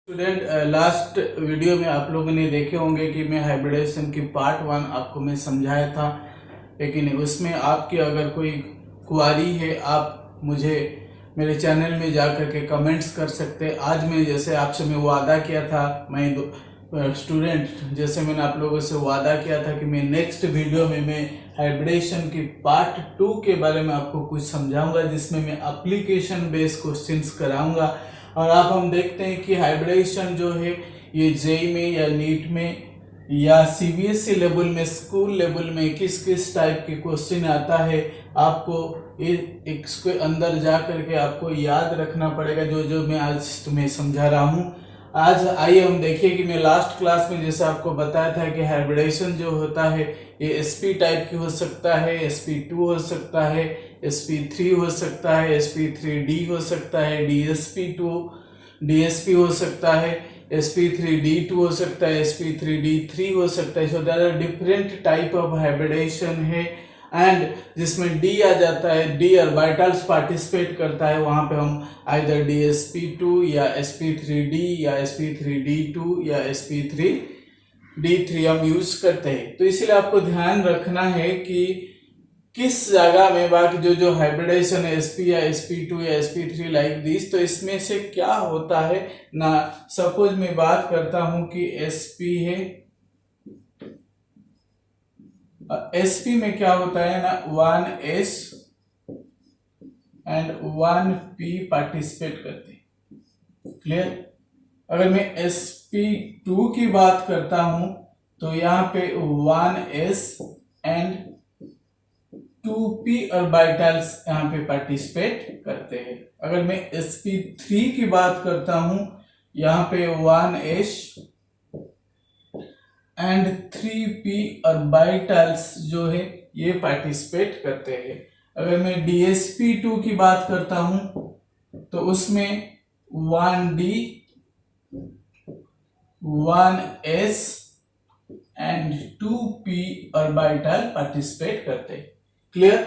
Student last video में आप लोगों ने देखे होंगे कि मैं हाइब्रिडेशन की पार्ट 1 आपको मैं समझाया था, लेकिन उसमें आपकी अगर कोई क्वारी है आप मुझे मेरे चैनल में जाकर के कमेंट्स कर सकते हैं। आज मैं जैसे आपसे मैं वादा किया था, मैं स्टूडेंट जैसे मैंने आप लोगों से वादा किया था कि मैं नेक्स्ट वीडियो में मैं हाइब्रिडेशन की पार्ट 2 के बारे में आपको कुछ समझाऊंगा, जिसमें मैं एप्लीकेशन बेस्ड क्वेश्चंस कराऊंगा। और अब हम देखते हैं कि हाइब्रिडेशन जो है ये जेई में या नीट में या सीबीएसई लेवल में, स्कूल लेवल में किस किस टाइप के क्वेश्चन आता है। आपको इसके अंदर जा करके आपको याद रखना पड़ेगा जो जो मैं आज तुम्हें समझा रहा हूँ। आज आइए हम देखिए कि मैं लास्ट क्लास में जैसे आपको बताया था कि हाइब्रिडेशन जो होता है ये एसपी टाइप की हो सकता है, sp2 हो सकता है, sp3 हो सकता है, sp3d हो सकता है, dsp हो सकता है, sp3d2 हो सकता है, sp3d3 हो सकता है। So there are different type of hybridisation है एंड जिसमें डी आ जाता है, डी ऑर्बिटल्स पार्टिसिपेट करता है, वहां पे हम आइदर dsp2 या sp3d या sp3d2 या sp3d3 हम यूज करते हैं। तो इसलिए आपको ध्यान रखना है कि किस जगह में बाकी जो जो हाइब्रिडेशन है sp या sp2 या sp3 लाइक दिस, तो इसमें से क्या होता है ना। सपोज मैं बात करता हूं कि sp है, sp में क्या होता है ना 1s एंड 1p पार्टिसिपेट करते हैं। क्लियर। अगर मैं sp2 की बात करता हूं तो यहाँ पे 1s एंड 2p ऑर्बिटल्स यहाँ पे पार्टिसिपेट करते हैं। अगर मैं sp3 की बात करता हूं यहाँ पे 1s एंड 3p ऑर्बिटल्स जो है ये पार्टिसिपेट करते हैं। अगर मैं dsp2 की बात करता हूं तो उसमें 1d 1s and 2p orbital participate करते हैं। क्लियर।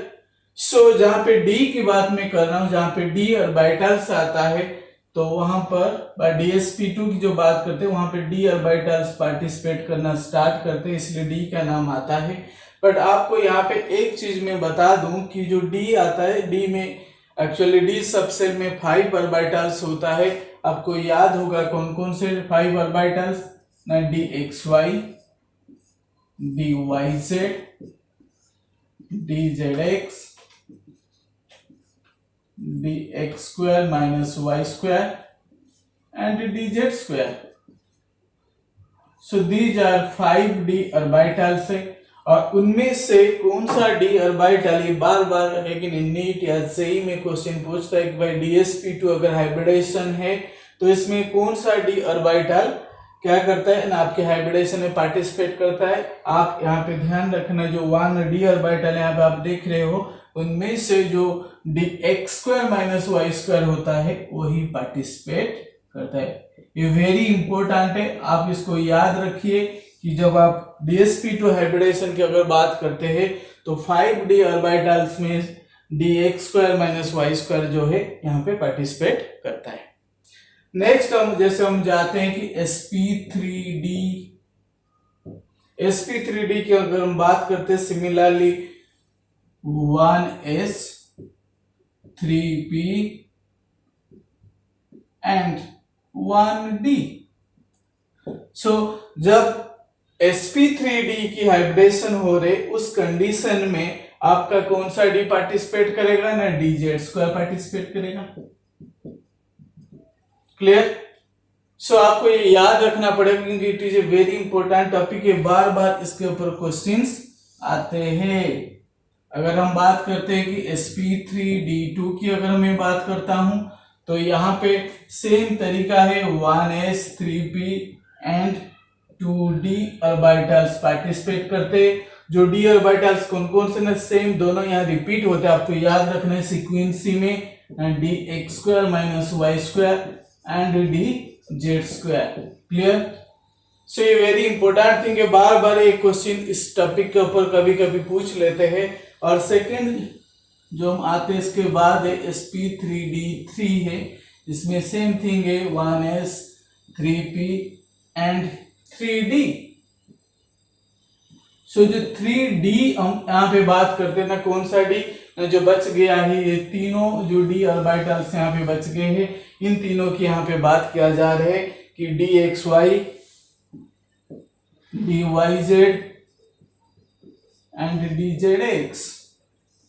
सो जहां पे d की बात मैं कर रहा हूं, जहां पे d ऑर्बिटल्स आता है तो वहां पर dsp2 की जो बात करते हैं वहां पे d ऑर्बिटल्स पार्टिसिपेट करना स्टार्ट करते हैं, इसलिए d का नाम आता है। बट आपको यहाँ पे एक चीज मैं बता दूं कि जो d आता है, d में एक्चुअली d सबसेल में 5 ऑर्बिटल्स होता है। आपको याद होगा कौन कौन से 5 ऑर्बिटल्स ना, dxy, dyz, dzx, dx square minus y square and dz square. So these are 5d orbitals है, और उनमें से कौन सा d ऑर्बिटल, ये बार बार लेकिन नीट या जेईई में क्वेश्चन पूछता है कि भाई dsp2 अगर हाइब्रिडेशन है तो इसमें कौन सा d ऑर्बिटल क्या करता है ना आपके हाइब्रिडेशन में पार्टिसिपेट करता है। आप यहाँ पे ध्यान रखना जो 1d ऑर्बिटल यहाँ पे आप देख रहे हो उनमें से जो dx square minus y square होता है वही पार्टिसिपेट करता है। ये वेरी इंपॉर्टेंट है, आप इसको याद रखिए कि जब आप dsp2 हाइब्रिडेशन की अगर बात करते हैं तो 5d ऑर्बिटल्स में dx square minus y square जो है यहाँ पे पार्टिसिपेट करता है। नेक्स्ट हम जाते हैं कि sp3d की अगर हम बात करते हैं, similarly 1s 3p and 1d। सो जब sp3d की हाइब्रिडेशन हो रहे उस कंडीशन में आपका कौन सा d पार्टिसिपेट करेगा ना, dz स्क्वायर पार्टिसिपेट करेगा। क्लियर। सो आपको ये याद रखना पड़ेगा क्योंकि it is a very important topic है, बार बार इसके ऊपर क्वेश्चंस आते हैं। अगर हम बात करते हैं कि sp3d2 की अगर मैं बात करता हूं तो यहाँ पे सेम तरीका है, 1s 3p and 2d orbitals participate करते। जो d ऑर्बिटल्स कौन कौन से ना, सेम दोनों यहाँ रिपीट होते हैं, आपको याद रखना है सीक्वेंसी में, dx square minus y square and dz square. Clear. So ये वेरी इंपॉर्टेंट थिंग है, बार बार एक क्वेश्चन इस टॉपिक के ऊपर कभी कभी पूछ लेते हैं। और सेकंड जो हम आते हैं इसके बाद है sp3d3 है, इसमें सेम थिंग है, 1s 3p एंड 3d। सो जो 3d हम यहाँ पे बात करते हैं ना, कौन सा डी जो बच गया है, ये तीनों जो डी ऑर्बिटल्स यहाँ पे बच गए हैं, इन तीनों की यहाँ पे बात किया जा रहा है कि dxy, dyz and dzx।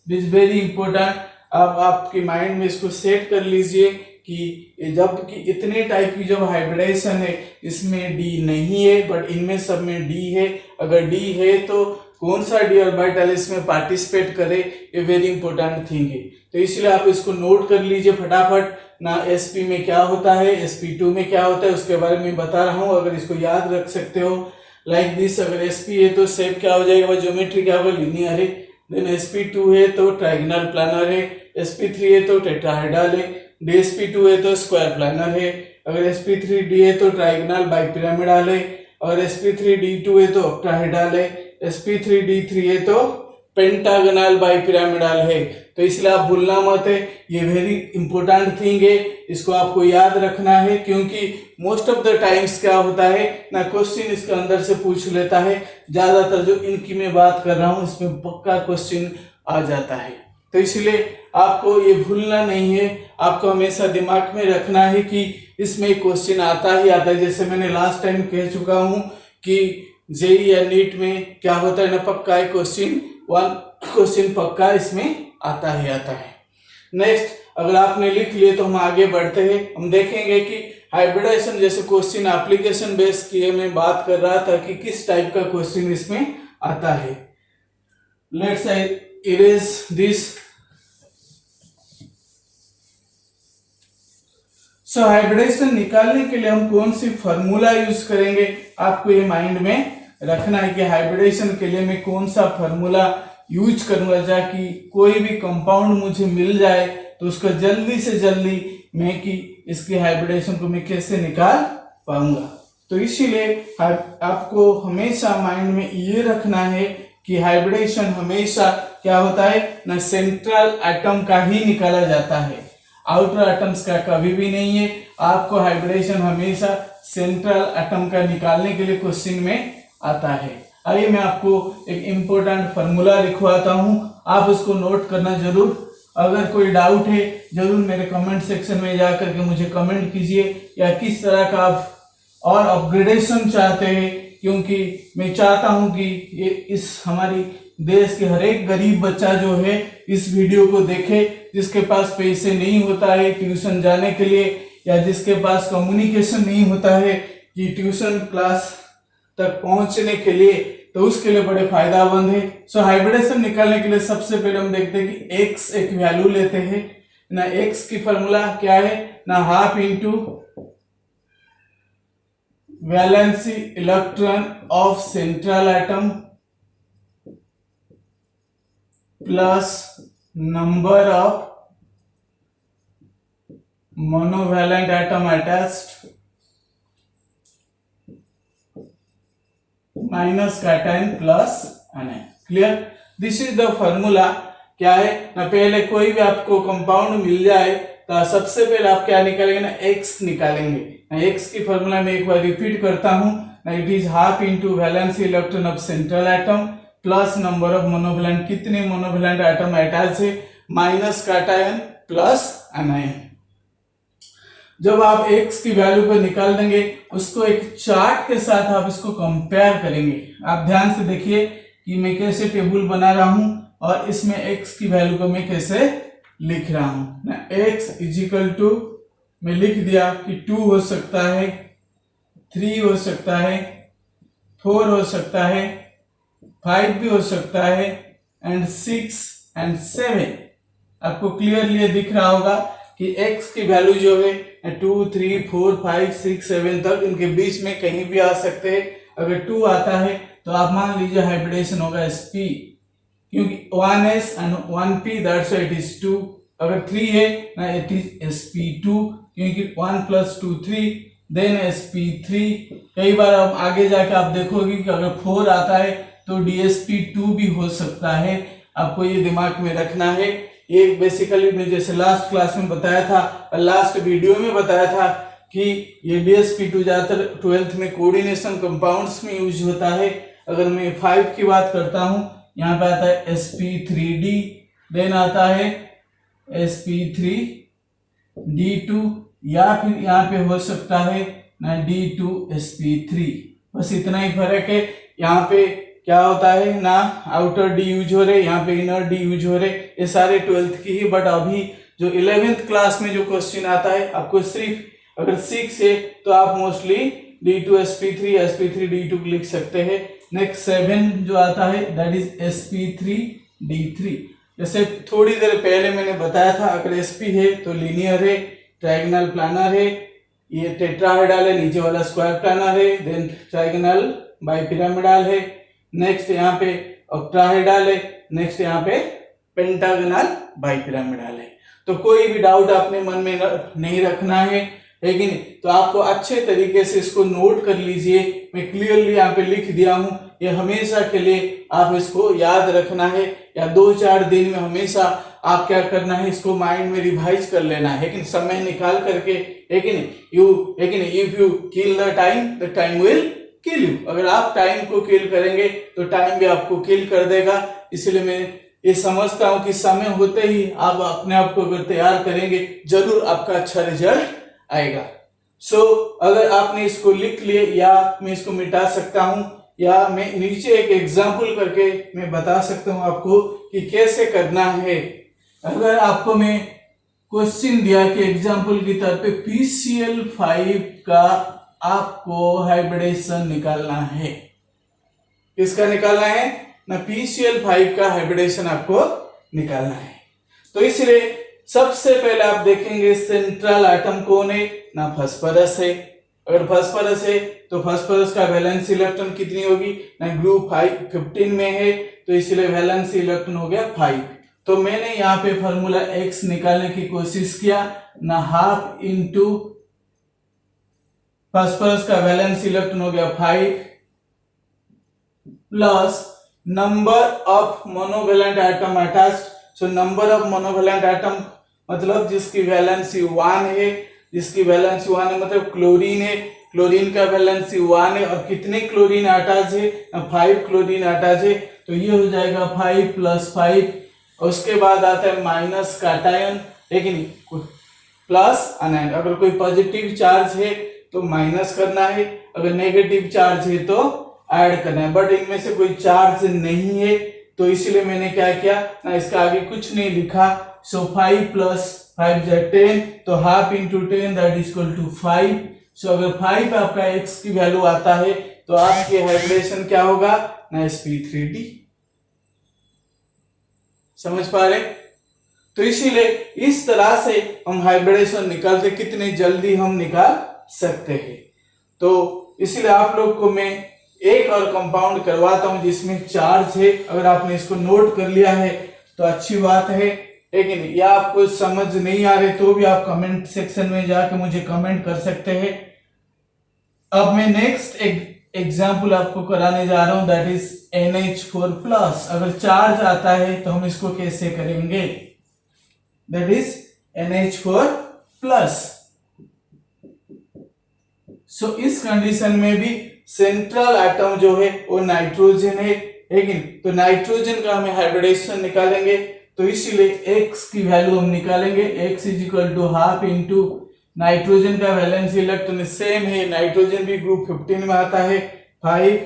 This very important. अब आपके माइंड में इसको सेट कर लीजिए कि जब कि इतने टाइप की जब हाइब्रिडेशन है, इसमें डी नहीं है बट इनमें सब में डी है। अगर डी है तो कौन सा डी ऑर्बिटल इसमें पार्टिसिपेट करे, ये वेरी इंपॉर्टेंट थिंग है। तो इसलिए आप इसको नोट कर लीजिए फटाफट ना, sp में क्या होता है, sp2 में क्या होता है, उसके बारे में बता रहा हूँ। अगर इसको याद रख सकते हो लाइक दिस, अगर sp है तो शेप क्या हो जाएगा, ज्योमेट्री क्या होगा, लीनियर है। देन sp2 है तो ट्राइगोनल प्लानर है, sp3 है तो टेट्राहेड्रल है, dsp2 है तो स्क्वायर प्लानर है, अगर sp3d है तो ट्राइगोनल बाइपिरामिडल है, और sp3d2 है तो ऑक्टाहेड्रल है, sp3d3 है तो पेंटागोनल बाइपिरामिडल है। तो इसलिए आप भूलना मत है, ये वेरी इंपॉर्टेंट थिंग है, इसको आपको याद रखना है, क्योंकि मोस्ट ऑफ द टाइम्स क्या होता है ना, क्वेश्चन इसके अंदर से पूछ लेता है। ज्यादातर जो इनकी मैं बात कर रहा हूं इसमें पक्का क्वेश्चन आ जाता है। तो इसलिए आपको ये भूलना नहीं है, आपको हमेशा दिमाग में रखना है कि इसमें क्वेश्चन आता ही आता है। जैसे मैंने लास्ट टाइम कह चुका हूं कि जेईई या नीट में क्या होता है ना, पक्का है क्वेश्चन, वन क्वेश्चन पक्का इसमें आता ही आता है। नेक्स्ट, अगर आपने लिख लिए तो हम आगे बढ़ते हैं। हम देखेंगे कि हाइब्रिडाइजेशन जैसे क्वेश्चन एप्लीकेशन बेस की मैं बात कर रहा था कि किस टाइप का क्वेश्चन इसमें आता है। Let's erase this. So hybridisation निकालने के लिए हम कौन सी फॉर्मूला यूज करेंगे, आपको ये माइंड में रखना है कि हाइब्रिडाइजेशन के लिए मैं कौन सा फॉर्मूला यूज करूंगा, ताकि कोई भी कंपाउंड मुझे मिल जाए तो उसका जल्दी से जल्दी मैं कि इसकी हाइब्रिडाइजेशन को मैं कैसे निकाल पाऊंगा। तो इसीलिए आपको हमेशा माइंड में ये रखना है कि हाइब्रिडाइजेशन हमेशा क्या होता है ना, सेंट्रल एटम का ही निकाला जाता है, आउटर एटम्स का कभी भी नहीं है। आपको हाइब्रिडाइजेशन हमेशा सेंट्रल एटम का निकालने के लिए क्वेश्चन में आता है। आइए मैं आपको एक इम्पोर्टेंट फॉर्मूला लिखवाता हूं, आप उसको नोट करना जरूर। अगर कोई डाउट है जरूर मेरे कमेंट सेक्शन में जाकर के मुझे कमेंट कीजिए, या किस तरह का आप और अपग्रेडेशन चाहते हैं, क्योंकि मैं चाहता हूं कि ये इस हमारी देश के हर एक गरीब बच्चा जो है इस वीडियो को देखे, जिसके पास पैसे नहीं होता है ट्यूशन जाने के लिए, या जिसके पास कम्युनिकेशन नहीं होता है कि ट्यूशन क्लास तक पहुंचने के लिए, तो उसके लिए बड़े फायदामंद है। सो हाइब्रिडेशन निकालने के लिए सबसे पहले हम देखते हैं कि x एक वैल्यू लेते हैं ना। x की फॉर्मूला क्या है ना, half into valency electron of central atom plus number of monovalent atom attached minus cation plus anion. Clear, this is the formula. क्या है ना, पहले कोई भी आपको कंपाउंड मिल जाए तो सबसे पहले आप क्या निकालेंगे ना, x निकालेंगे ना। x की फॉर्मूला में एक बार रिपीट करता हूं ना, it is half into valency electron of central atom plus number of monovalent, कितने मोनोवैलेंट एटम अटैच है, माइनस कैटायन प्लस एनायन। जब आप x की वैल्यू को निकाल देंगे, उसको एक चार्ट के साथ आप इसको कंपेयर करेंगे। आप ध्यान से देखिए कि मैं कैसे टेबल बना रहा हूं और इसमें x की वैल्यू को मैं कैसे लिख रहा हूं ना। x इज इक्वल टू मैं लिख दिया कि 2 हो सकता है, 3 हो सकता है, 4 हो सकता है, 5 भी हो सकता है, एंड 6 एंड 7। आपको क्लियरली दिख रहा होगा कि x की वैल्यू जो है 2, 3, 4, 5, 6, 7 तक इनके बीच में कहीं भी आ सकते हैं। अगर 2 आता है तो आप मान लीजिए हाइब्रिडेशन होगा sp, क्योंकि 1s and 1p, that's why it is 2। अगर 3 है ना, इट इज sp2, क्योंकि 1 + 2 3, देन sp3। कई बार आप आगे जाके आप देखोगे कि अगर 4 आता है तो dsp2 भी हो सकता है। आपको ये दिमाग में रखना है। ये बेसिकली मैं जैसे लास्ट क्लास में बताया था, लास्ट वीडियो में बताया था कि ये DsP2 ज्यादातर 12th में कोऑर्डिनेशन कंपाउंड्स में यूज होता है। अगर मैं 5 की बात करता हूं, यहाँ पे आता है sp3d, देन आता है sp3d2, या फिर यहाँ पे हो सकता है ना d2sp3। बस इतना ही फर्क है। यहाँ पे क्या होता है ना आउटर डी यूज हो रहे, यहाँ पे इनर डी यूज हो रहे। ये सारे 12th की ही, बट अभी जो 11th क्लास में जो क्वेश्चन आता है आपको सिर्फ अगर 6 है तो आप मोस्टली d2sp3 sp3d2 लिख सकते हैं। नेक्स्ट 7 जो आता है दैट इज sp3d3। जैसे थोड़ी देर पहले मैंने बताया था, अगर sp है तो लीनियर है, ट्रायगोनल प्लानर है, ये टेट्राहेड्रल है, नीचे वाला स्क्वायर प्लानर है, देन ट्रायगोनल बाइपिरामिडल है, नेक्स्ट यहाँ पे ऑक्टाहेड्रल है, नेक्स्ट यहाँ पे पेंटागोनल बाइपिरामिडल है। तो कोई भी डाउट आपने मन में नहीं रखना है कि नहीं? तो आपको अच्छे तरीके से इसको नोट कर लीजिए। मैं क्लियरली यहाँ पे लिख दिया हूं, ये हमेशा के लिए आप इसको याद रखना है, या 2-4 दिन में हमेशा आप क्या करना है, इसको माइंड में रिवाइज कर लेना है, लेकिन समय निकाल करके, है कि नहीं? If you kill the time, the time will kill you. अगर आप टाइम को किल करेंगे तो टाइम भी आपको किल कर देगा। इसलिए मैं ये समझता हूं कि समय होते ही आप अपने आप को अगर तैयार करेंगे, जरूर आपका अच्छा रिजल्ट आएगा। सो अगर आपने इसको लिख लिए, या मैं इसको मिटा सकता हूं, या मैं नीचे एक एग्जाम्पल करके मैं बता सकता हूं आपको कि कैसे करना है। अगर आपको मैं क्वेश्चन दिया कि एग्जाम्पल की तरफ पे PCl5 का आपको हाइब्रिडेशन निकालना है, किसका निकालना है ना, PCl5 का हाइब्रिडेशन आपको निकालना है। तो इसलिए सबसे पहले आप देखेंगे सेंट्रल एटम कौन है ना, फास्फोरस है। अगर फास्फोरस है तो फास्फोरस का वैलेंस इलेक्ट्रॉन कितनी होगी ना, ग्रुप 15 में है, तो इसलिए वैलेंस इलेक्ट्रॉन हो गया 5। तो मैंने यहाँ पे फॉर्मूला X निकालने की कोशिश किया ना, हाफ इंटू फास्फोरस का वैलेंस इलेक्ट्रॉन हो गया 5 plus number of monovalent atom attached. So number of monovalent atom मतलब जिसकी वैलेंसी 1 है, जिसकी वैलेंसी 1 है मतलब क्लोरीन है, क्लोरीन का वैलेंसी 1 है, और कितने क्लोरीन अटैच है, 5 क्लोरीन अटैच है। तो ये हो जाएगा 5 + 5, और उसके बाद आता है माइनस काटायन, लेकिन प्लस अनायन। अगर कोई पॉजिटिव चार्ज है तो माइनस करना है, अगर नेगेटिव चार्ज है तो ऐड करना है, बट इनमें से कोई चार्ज नहीं है, तो इसलिए मैंने क्या किया ना, इसका आगे कुछ नहीं लिखा। सो 5 + 5 = 10, तो half into 10 that is equal to 5। So अगर 5 आपका एक्स की वैल्यू आता है तो आपके हाइब्रिडेशन क्या होगा ना, sp3d। समझ पा रहे? तो इसीलिए इस तरह से हम हाइब्रिडेशन निकालते, कितने जल्दी हम निकाल सकते हैं। तो इसीलिए आप लोग को मैं एक और कंपाउंड करवाता हूं जिसमें चार्ज है। अगर आपने इसको नोट कर लिया है तो अच्छी बात है, लेकिन या आपको समझ नहीं आ रहे तो भी आप कमेंट सेक्शन में जाके मुझे कमेंट कर सकते हैं। अब मैं नेक्स्ट एग्जाम्पल आपको कराने जा रहा हूं, दैट इज NH4+। अगर चार्ज आता है तो हम इसको कैसे करेंगे, दैट इज NH4+। सो इस कंडीशन में भी सेंट्रल एटम जो है वो नाइट्रोजन है, लेकिन तो नाइट्रोजन का हमें हाइब्रिडेशन निकालेंगे, तो इसीलिए x की वैल्यू हम निकालेंगे। x = ½ इंटू नाइट्रोजन का वैलेंस इलेक्ट्रॉन सेम है, नाइट्रोजन भी ग्रुप 15 में आता है, 5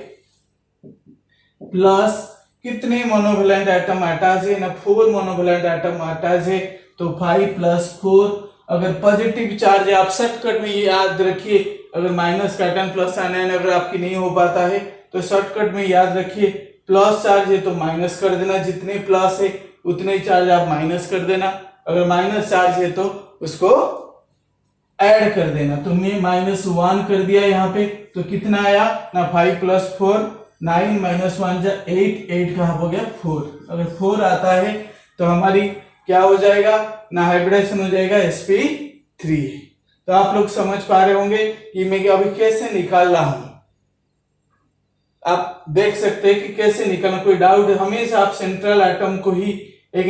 प्लस कितने मोनोवेलेंट एटम अटैच है ना, 4 मोनोवेलेंट एटम अटैच है, तो 5 + 4। अगर पॉजिटिव चार्ज है, आप शॉर्टकट में ये याद रखिए, अगर माइनस का एटम प्लस आयन अगर आपकी नहीं हो पाता है तो शॉर्टकट में याद रखिए, प्लस चार्ज है तो माइनस कर देना, जितने प्लस है उतने चार्ज आप माइनस कर देना, अगर माइनस चार्ज है तो उसको ऐड कर देना। तो मैं -1 कर दिया यहाँ पे, तो कितना आया ना, 5 + 4 9 -1 = 8, 8 का हो गया 4। अगर 4 आता है तो हमारी क्या हो जाएगा ना, हाइब्रिडेशन हो जाएगा sp3। तो आप लोग समझ पा रहे होंगे कि मैं अभी कैसे निकाल रहा हूं, आप देख सकते हैं कि कैसे निकालना। कोई डाउट है, हमेशा आप सेंट्रल एटम को ही एक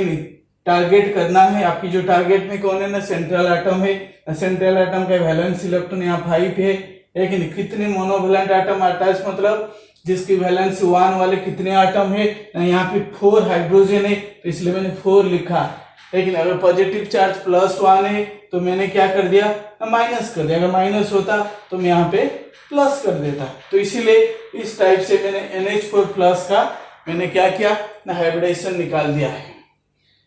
टारगेट करना है। आपकी जो टारगेट में कौन है ना, सेंट्रल एटम है, सेंट्रल एटम का वैलेंस इलेक्ट्रॉन यहाँ 5 है कि नहीं। कितने मोनोवैलेंट एटम अटैच, मतलब जिसकी वैलेंस 1 वाले कितने एटम है, यहाँ पे 4 हाइड्रोजन है तो इसलिए मैंने 4 लिखा। लेकिन अगर पॉजिटिव चार्ज +1 है तो मैंने क्या कर दिया, माइनस कर दिया। अगर माइनस होता तो मैं यहाँ पे प्लस कर देता। तो इसीलिए इस टाइप से मैंने NH4+ का मैंने क्या किया ना, हाइब्रिडेशन निकाल दिया है।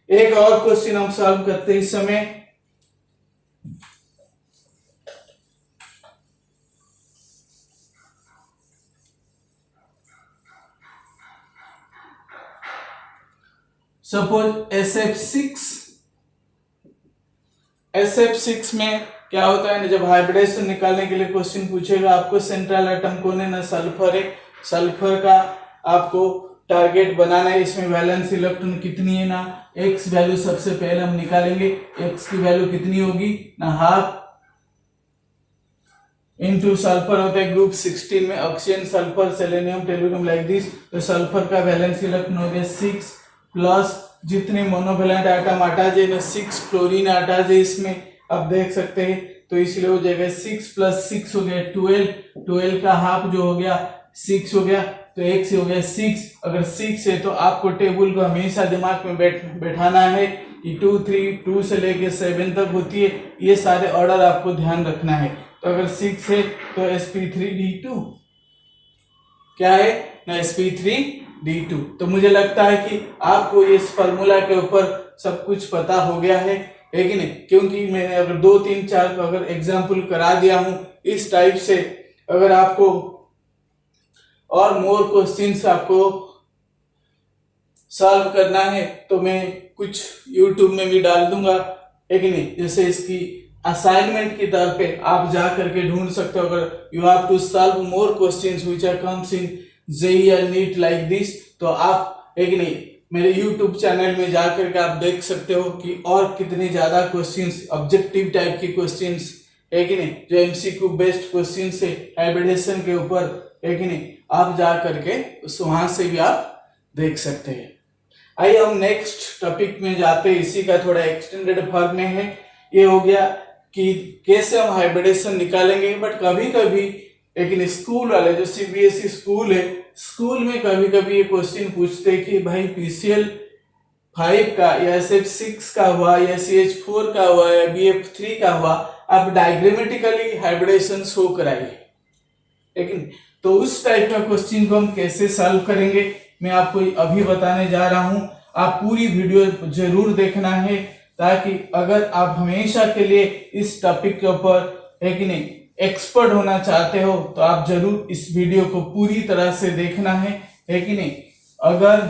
एक और क्वेश्चन हम सॉल्व करते हैं इस समय। सपोज SF6 में क्या होता है ना, जब हाइब्रिडेशन निकालने के लिए क्वेश्चन पूछेगा आपको सेंट्रल एटम कौन है ना, सल्फर है। सल्फर का आपको टारगेट बनाना है। इसमें वैलेंस इलेक्ट्रॉन कितनी है ना, x वैल्यू सबसे पहले हम निकालेंगे। x की वैल्यू कितनी होगी ना, हाफ इनटू सल्फर होता है ग्रुप 16 में oxygen, sulphur, selenium, tellurium like this. तो सल्फर का वैलेंस इलेक्ट्रॉन हो गया 6 प्लस जितने मोनोवैलेंट एटम अटैच है ना 6 फ्लोरीन अटैच है इसमें, आप देख सकते हैं। तो इसलिए हो जाएगा 6 + 6 हो गया 12 का हाफ जो हो गया 6 हो गया, तो एक से हो गया 6। अगर 6 है तो आपको टेबल को हमेशा दिमाग में बैठाना है कि 2 3 2 से लेके 7 तक होती है, ये सारे ऑर्डर आपको ध्यान रखना है। तो अगर 6 है तो sp3d2 क्या है ना, sp3d2। तो मुझे लगता है कि आपको इस फॉर्मूला के ऊपर सब कुछ पता हो गया है कि नहीं, क्योंकि मैंने अगर 2 3 4 अगर एग्जाम्पल करा दिया हूं इस टाइप से। अगर आपको और मोर क्वेश्चंस आपको सॉल्व करना है तो मैं कुछ यूट्यूब में भी डाल दूंगा, है कि नहीं। जैसे इसकी असाइनमेंट की तौर पे आप जा करके ढूंढ सकते हो। अगर you have to solve more questions which are comes in JEE और नीट लाइक दिस, तो आप, है कि नहीं, मेरे यूट्यूब चैनल में जा करके आप देख सकते हो कि और कितने ज्यादा क्वेश्चंस ऑब्जेक्टिव टाइप के क्वेश्चंस, है कि नहीं, जो एमसीक्यू बेस्ड क्वेश्चंस है हाइब्रिडेशन के ऊपर, है कि नहीं, आप जा करके वहां से भी आप देख सकते हैं। आइए हम नेक्स्ट टॉपिक में जाते हैं, इसी का थोड़ा एक्सटेंडेड फॉर्म में है। ये हो गया कि कैसे हम हाइब्रिडेशन निकालेंगे। बट कभी कभी लेकिन स्कूल वाले जो सीबीएसई स्कूल है, स्कूल में कभी कभी ये क्वेश्चन पूछते हैं कि भाई PCl5 का या SF6 का हुआ या CH4 का हुआ या BF3 का हुआ, आप डायग्रामेटिकली हाइब्रिडेशन शो कराइए। लेकिन तो उस टाइप का क्वेश्चन को हम कैसे सॉल्व करेंगे मैं आपको अभी बताने जा रहा हूं। आप पूरी वीडियो जरूर देखना है, ताकि अगर आप हमेशा के लिए इस टॉपिक के ऊपर, है कि नहीं, एक्सपर्ट होना चाहते हो तो आप जरूर इस वीडियो को पूरी तरह से देखना है कि नहीं। अगर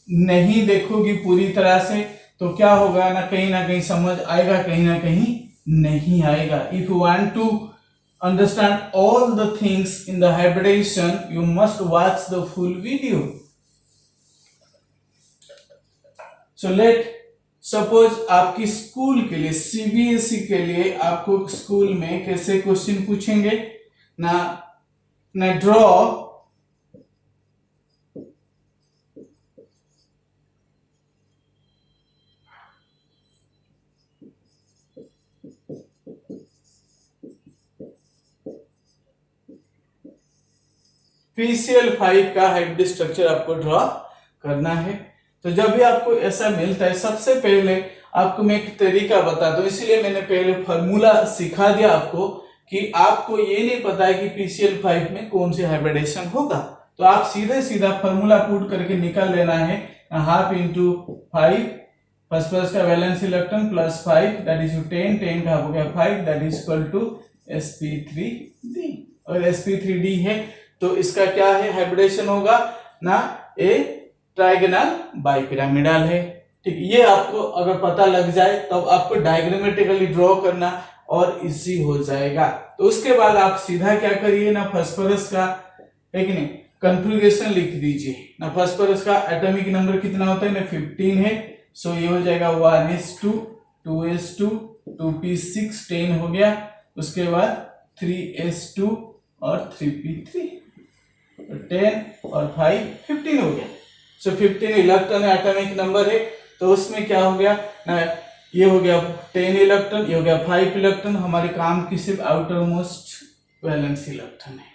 नहीं देखोगी पूरी तरह से तो क्या होगा ना कहीं समझ आएगा, कहीं ना कहीं नहीं आएगा। If you want to understand all the things in the hybridization, you must watch the full video. So let suppose आपकी स्कूल के लिए, सीबीएसई के लिए आपको स्कूल में कैसे क्वेश्चन पूछेंगे ना ड्रॉ PCl5 का हाइब्रिड स्ट्रक्चर आपको ड्रॉ करना है। तो जब भी आपको ऐसा मिलता है, सबसे पहले आपको मैं एक तरीका बताता हूं, इसलिए मैंने पहले फॉर्मूला सिखा दिया आपको कि आपको ये नहीं पता है कि PCl5 में कौन सी हाइब्रिडेशन होगा। तो आप सीधा फॉर्मूला पुट करके निकाल लेना है, 1/2 × 5 फॉस्फोरस का वैलेंस इलेक्ट्रॉन +5 दैट इज 10 का हो गया 5 that is equal to sp3d। और sp3d है तो इसका क्या है, हाइब्रिडेशन होगा ना, ए ट्राइगोनल बाइपिरामिडल है। ठीक, ये आपको अगर पता लग जाए तो आपको डायग्रामेटिकली ड्रॉ करना और इजी हो जाएगा। तो उसके बाद आप सीधा क्या करिए ना, फास्फोरस का, है कि नहीं, कॉन्फ़िगरेशन लिख दीजिए ना। फास्फोरस का एटॉमिक नंबर कितना होता है ना, 15 है। सो ये हो जाएगा 1s2 2s2 2p6 10 हो गया। उसके बाद 3s2 और 3p3 10 और 5 15 हो गया। सो 15 इलेक्ट्रॉन एटॉमिक नंबर है, तो उसमें क्या हो गया ना, ये हो गया 10 इलेक्ट्रॉन, ये हो गया 5 इलेक्ट्रॉन। हमारे काम की सिर्फ आउटर मोस्ट वैलेंस इलेक्ट्रॉन है।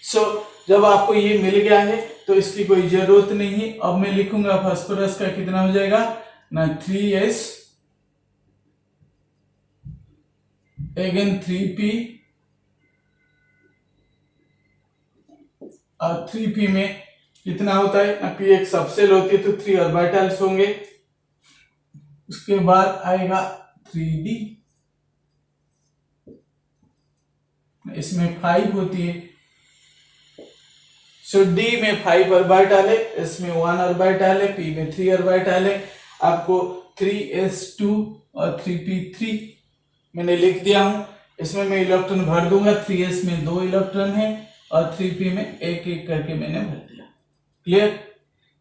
सो जब आपको ये मिल गया है तो इसकी कोई जरूरत नहीं है। अब मैं लिखूंगा फास्फोरस का कितना हो जाएगा ना 3s, अगेन 3p, और 3p में कितना होता है ना, p एक सबसेल होती है तो 3 ऑर्बिटल्स होंगे। उसके बाद आएगा 3d, इसमें 5 होती है। सो d में 5 ऑर्बिटल है, इसमें 1 ऑर्बिटल है, p में 3 ऑर्बिटल है। आपको 3s2 और 3p3 मैंने लिख दिया हूं। इसमें मैं इलेक्ट्रॉन भर दूंगा। 3s में 2 इलेक्ट्रॉन है और 3p में एक एक करके मैंने भर दिया। Clear?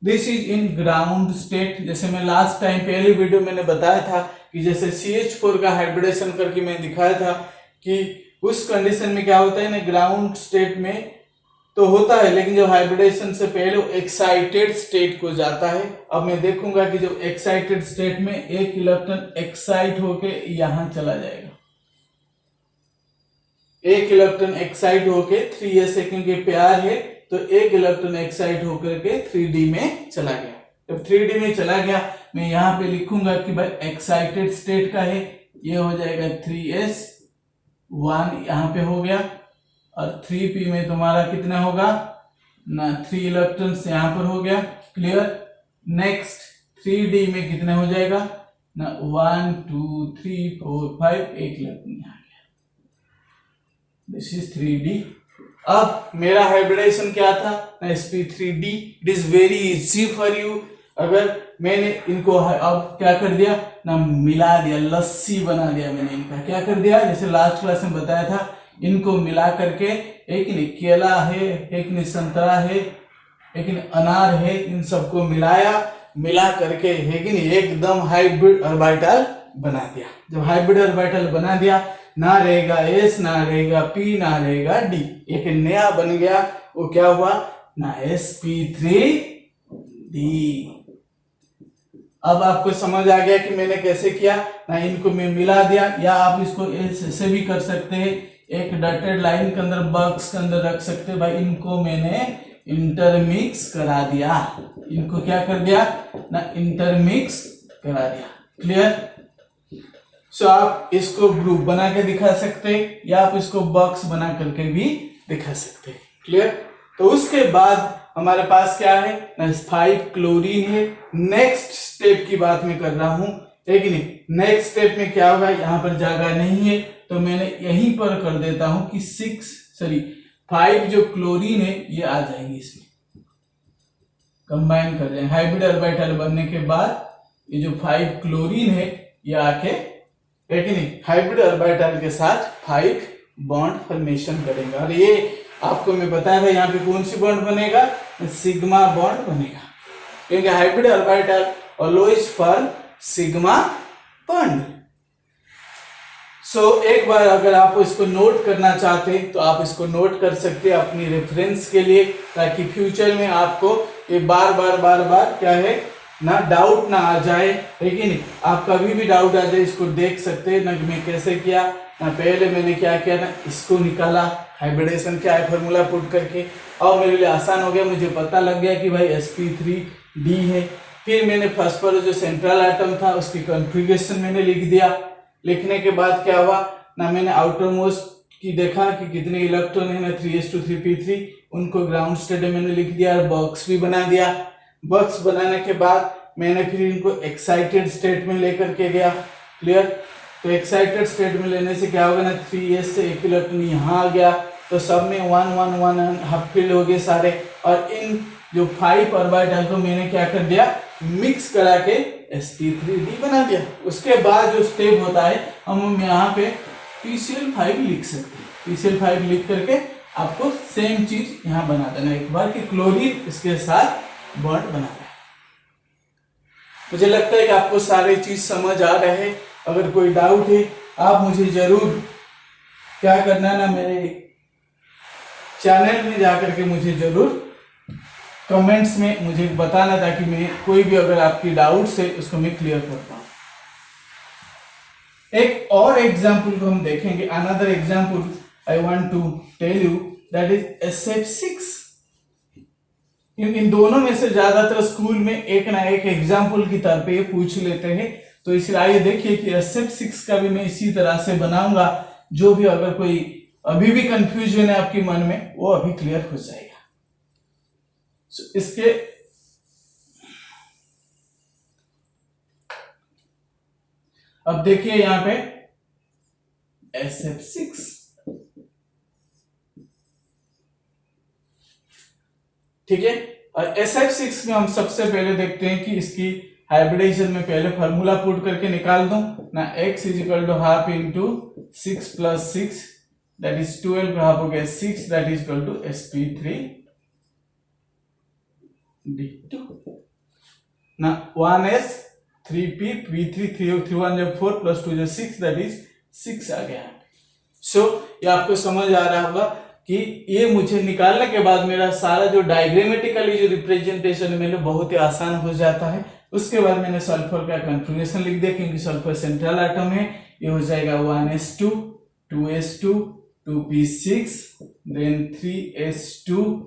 This is in ground state. जैसे मैं लास्ट टाइम पहली वीडियो मैंने बताया था कि जैसे CH4 का हाइब्रिडेशन करके मैं दिखाया था कि उस कंडीशन में क्या होता है ना, ग्राउंड स्टेट में तो होता है, लेकिन जब हाइब्रिडेशन से पहले एक्साइटेड स्टेट को जाता है। अब मैं देखूंगा कि जब एक्साइटेड स्टेट में एक इलेक्ट्रॉन एक्साइट होके यहां चला जाएगा, एक इलेक्ट्रॉन एक्साइट होके 3s से, क्योंकि प्यार है तो एक इलेक्ट्रॉन एक्साइट होकर के 3d में चला गया। जब 3d में चला गया मैं यहां पे लिखूंगा कि भाई एक्साइटेड स्टेट का है, ये हो जाएगा 3s, 1 यहां पे हो गया, और 3p में तुम्हारा कितना होगा ना 3 इलेक्ट्रॉन्स यहां पर हो गया। क्लियर? नेक्स्ट 3d में कितना हो जाएगा ना 1 2 3 4 5, एक इलेक्ट्रॉन यहां गया। This is 3d। अब मेरा हाइब्रिडेशन क्या था ना sp3d। It is very easy for you. अगर मैंने इनको अब क्या कर दिया ना, मिला दिया, लस्सी बना दिया मैंने इनका। क्या कर दिया, जैसे लास्ट क्लास में बताया था, इनको मिला करके, एक ने केला है, एक ने संतरा है, एक ने अनार है, इन सबको मिला करके है कि नहीं, एकदम हाइब्रिड ऑर्बिटल बना दिया। जब हाइब्रिड ऑर्बिटल बना दिया, ना रहेगा s, ना रहेगा p, ना रहेगा d, एक नया बन गया। वो क्या हुआ ना sp3d। अब आपको समझ आ गया कि मैंने कैसे किया ना, इनको मैं मिला दिया, या आप इसको ऐसे भी कर सकते हैं, एक डॉटेड लाइन के अंदर बॉक्स के अंदर रख सकते हैं। भाई इनको मैंने इंटरमिक्स करा दिया, इनको क्या कर दिया ना, इंटरमिक्स करा दिया। क्लियर? सो आप इसको ग्रुप बना के दिखा सकते हैं, या आप इसको बॉक्स बना करके भी दिखा सकते हैं। क्लियर? तो उसके बाद हमारे पास क्या है ना, 5 क्लोरीन है। नेक्स्ट स्टेप की बात मैं कर रहा हूं, है कि नहीं। नेक्स्ट स्टेप में क्या होगा, यहां पर जगह नहीं है तो मैंने यहीं पर कर देता हूं कि 5 जो क्लोरीन है ये आ जाएंगे, इसमें कंबाइन कर देंगे। हाइब्रिड ऑर्बिटल बनने के बाद ये जो 5 क्लोरीन है ये आके, है कि नहीं, हाइब्रिड ऑर्बिटल के साथ 5 बॉन्ड फॉर्मेशन करेंगे। और ये आपको मैं बताया था, यहाँ पे कौन सी बॉन्ड बनेगा, सिग्मा बॉन्ड बनेगा, क्योंकि hybrid orbital always form sigma bond. So एक बार अगर आप इसको नोट करना चाहते हैं तो आप इसको नोट कर सकते हैं अपनी रेफरेंस के लिए, ताकि फ्यूचर में आपको ये बार बार क्या है ना, डाउट ना आ जाए। लेकिन आप कभी भी डाउट आ जाए इसको देख सकते हैं ना, मैं कैसे किया ना, पहले मैंने क्या किया ना, इसको निकाला, हाइब्रिडेशन क्या है फॉर्मूला पुट करके, और मेरे लिए आसान हो गया, मुझे पता लग गया कि भाई sp3d है। फिर मैंने फास्फोरस जो सेंट्रल एटम था उसकी कॉन्फ़िगरेशन मैंने लिख दिया। लिखने के बाद क्या हुआ ना, मैंने आउटर मोस्ट की देखा कि कितने इलेक्ट्रॉन है ना, 3s2 3p3, उनको ग्राउंड स्टेट में मैंने लिख दिया और बॉक्स भी बना दिया। बॉक्स बनाने के बाद मैंने फिर इनको एक्साइटेड स्टेट में लेकर के गया। क्लियर? तो एक्साइटेड स्टेट में लेने से क्या होगा ना, 3s से एक इलेक्ट्रॉन यहाँ आ गया, तो सब में 1 1 1 हाफ फिल हो गए सारे। और इन जो 5 ऑर्बिटल को मैंने क्या कर दिया, मिक्स करा के sp3d बना दिया। उसके बाद जो स्टेप होता है, हम यहाँ पे PCl5 लिख सकते हैं। PCl5 लिख करके आपको सेम चीज यहाँ बना देना एक बार, कि क्लोरीन इसके साथ बॉन्ड बना रहा है। मुझे लगता है कि आपको सारी चीज समझ आ रहे हैं। अगर कोई डाउट है आप मुझे जरूर क्या करना ना, मेरे चैनल में जाकर के मुझे जरूर कमेंट्स में मुझे बताना, ताकि मैं कोई भी अगर आपकी डाउट्स है उसको मैं क्लियर कर पाऊँ। एक और एग्जाम्पल को हम देखेंगे, another example I want to tell you, that is SF6। इन दोनों में से ज्यादातर स्कूल में एक ना एक एग्जाम्पल की तरह पे पूछ लेते हैं, तो इसलिए आइए देखिए कि SF6 का भी मैं इसी तरह से बनाऊंगा, जो भी अगर कोई अभी भी कंफ्यूजन है आपके मन में वो अभी क्लियर हो जाएगा। इसके अब देखिए यहां पे SF6, ठीक है। और SF6 में हम सबसे पहले देखते हैं कि इसकी हाइब्रिडाइजेशन में पहले फॉर्मूला पुट करके निकाल दूं ना, x = half into 6 + 6 that is 12 half हो गया 6 that is equal to sp3d2 ना 1s 3p p3 3 1 4 + 2 6 that is 6 आ गया। सो ये आपको समझ आ रहा होगा कि ये मुझे निकालने के बाद मेरा सारा जो डायग्रामेटिकली जो रिप्रेजेंटेशन मेरे बहुत ही आसान हो जाता है। उसके बाद मैंने सल्फर का कॉन्फ़िगरेशन लिख दिया, क्योंकि सल्फर सेंट्रल एटम है। ये हो जाएगा 1s2 2s2 2p6 then 3s2,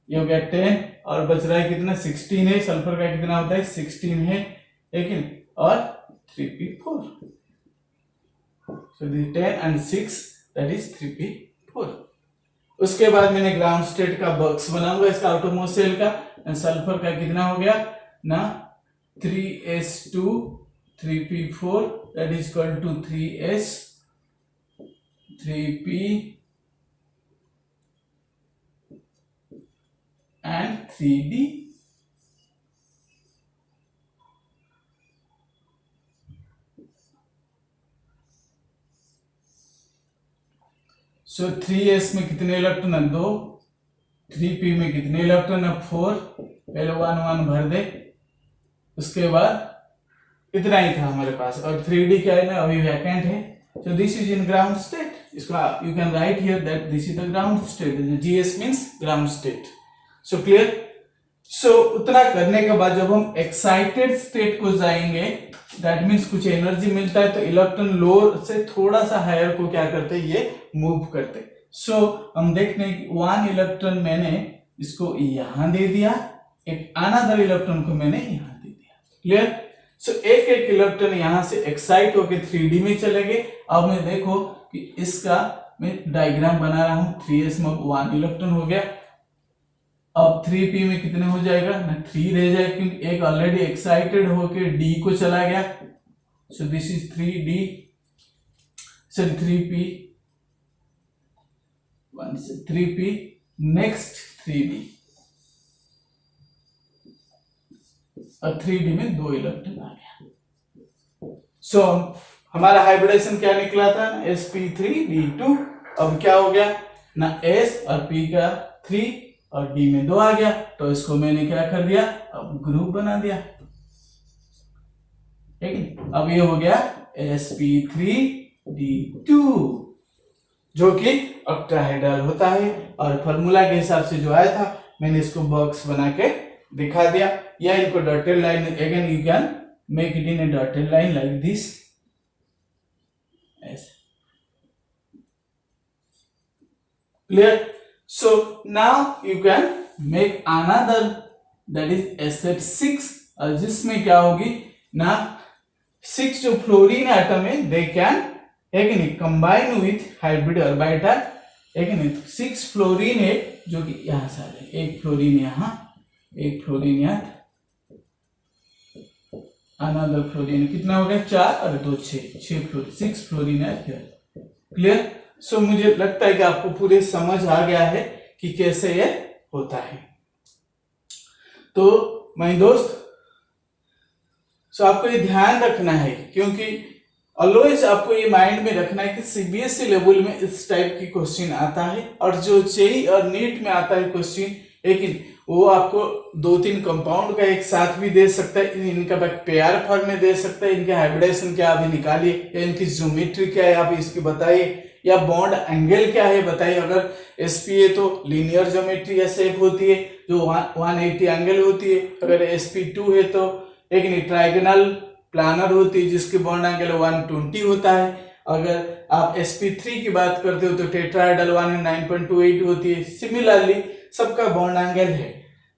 ये हो गया 10 और बच रहा है कितना 16 है। सल्फर का कितना होता है 16 है, लेकिन और 3p4, so this 10 and 6 that is 3p4। उसके बाद मैंने ग्राउंड स्टेट का बॉक्स बनाऊंगा इसका आउटरमोस्ट शेल का। सल्फर का कितना हो गया ना 3s2 3p4 that is equal to 3s 3p and 3d। So 3s में कितने इलेक्ट्रॉन है 2, 3p में कितने इलेक्ट्रॉन है 4, पहले 1 1 भर दे। उसके बाद इतना ही था हमारे पास, और 3d क्या है ना अभी वैकेंट है। So this is in ground state, इसको you can write here that this is the ground state, GS means ground state. So clear. So उतना करने के बाद जब हम एक्साइटेड स्टेट को जाएंगे, दैट मीन्स कुछ एनर्जी मिलता है, तो इलेक्ट्रॉन लोअर से थोड़ा सा हायर को क्या करते हैं ये मूव करते। सो हम देखते हैं कि 1 इलेक्ट्रॉन मैंने इसको यहां दे दिया, एक अनदर इलेक्ट्रॉन को मैंने यहां दे दिया। क्लियर। सो एक एक इलेक्ट्रॉन यहां से एक्साइट होकर 3D में चले गए। अब मैं देखो कि इसका मैं डायग्राम बना रहा हूं, 3s में 1 इलेक्ट्रॉन हो गया। अब 3p में कितने हो जाएगा ना 3 रह जाएगा, क्योंकि एक ऑलरेडी एक्साइटेड होके d को चला गया। सो this is 3d, sorry 3p 1 से 3p, नेक्स्ट 3d, और 3d में 2 इलेक्ट्रॉन आ गया। सो हमारा हाइब्रिडेशन क्या निकला था ना sp3d2। अब क्या हो गया ना s और p का 3 और d में 2 आ गया, तो इसको मैंने क्या कर दिया अब ग्रुप बना दिया। ठीक है, अब ये हो गया sp3d2 जो कि ऑक्टाहेड्रल होता है, और फॉर्मूला के हिसाब से जो आया था मैंने इसको बॉक्स बना के दिखा दिया। या इनको dotted line, again you can make it in A dotted line like this. Clear. So now you can make another, that is SF6, और जिसमें क्या होगी ना 6 जो फ्लोरीन एटम है दे कैन एक कंबाइन विथ हाइब्रिड ऑर्बिटल। एक 6 fluorine है जो कि यहां से आ रहे, एक फ्लोरीन यहां, एक फ्लोरीन यहां, अनदर फ्लोरीन, कितना हो गया 4 और 2 6 फ्लोरीन, 6 फ्लोरीन है। क्लियर। सो मुझे लगता है कि आपको पूरे समझ आ गया है कि कैसे ये होता है। तो माय दोस्त, सो आपको ये ध्यान रखना है, क्योंकि ऑलवेज आपको ये माइंड में रखना है कि सीबीएसई लेवल में इस टाइप की क्वेश्चन आता है, और जो जेईई और नीट में आता है क्वेश्चन, लेकिन वो आपको 2-3 कंपाउंड का एक साथ भी दे सकता है, इनका पेयर फॉर्म में दे सकता है, इनके हाइब्रिडेशन क्या अभी निकालिए, या इनकी ज्योमेट्री क्या है आप इसकी बताइए, या बॉन्ड एंगल क्या है बताइए। अगर spa तो लीनियर ज्योमेट्री या शेप होती है जो 180 एंगल होती है, अगर sp2 है तो एक ट्राइगोनल प्लानर होती है जिसकी बॉन्ड एंगल 120 होता है। अगर आप sp3 की बात करते हो तो टेट्राहेड्रल 9.28 होती है। सिमिलरली सबका बॉन्ड एंगल है,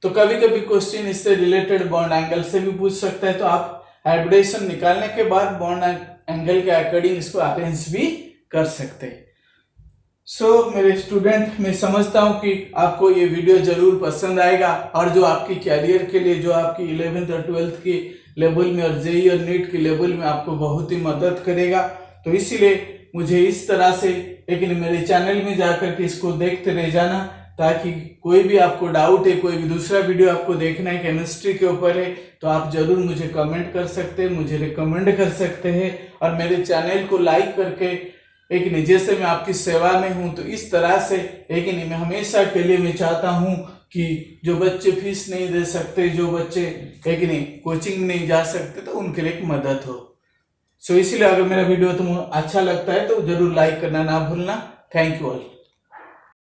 तो कभी कभी क्वेश्चन इससे रिलेटेड बॉन्ड एंगल से भी पूछ सकता है, तो आप हाइब्रिडेशन निकालने के बाद बॉन्ड एंगल के अकॉर्डिंग इसको अरेंज भी कर सकते हैं। मेरे स्टूडेंट, मैं समझता हूं कि आपको ये वीडियो जरूर पसंद आएगा और जो आपकी कैरियर के लिए, जो आपकी 11th और 12th की लेवल में और जेईई और नीट की लेवल में आपको बहुत ही मदद करेगा। तो इसीलिए मुझे इस तरह से, लेकिन मेरे चैनल में जाकर के इसको देखते रह जाना, ताकि कोई भी आपको डाउट है, कोई भी दूसरा वीडियो आपको देखना है केमिस्ट्री के ऊपर है, तो आप जरूर मुझे कमेंट कर सकते हैं, मुझे रिकमेंड कर सकते हैं और मेरे चैनल को लाइक करके, एक नहीं, जैसे मैं आपकी सेवा में हूं तो इस तरह से, एक नहीं, मैं हमेशा के लिए मैं चाहता हूं कि जो बच्चे फीस नहीं दे सकते, जो बच्चे एक नहीं कोचिंग नहीं जा सकते, तो उनके लिए एक मदद हो। इसीलिए अगर मेरा वीडियो तुम्हें अच्छा लगता है तो जरूर लाइक करना ना भूलना। Thank you all.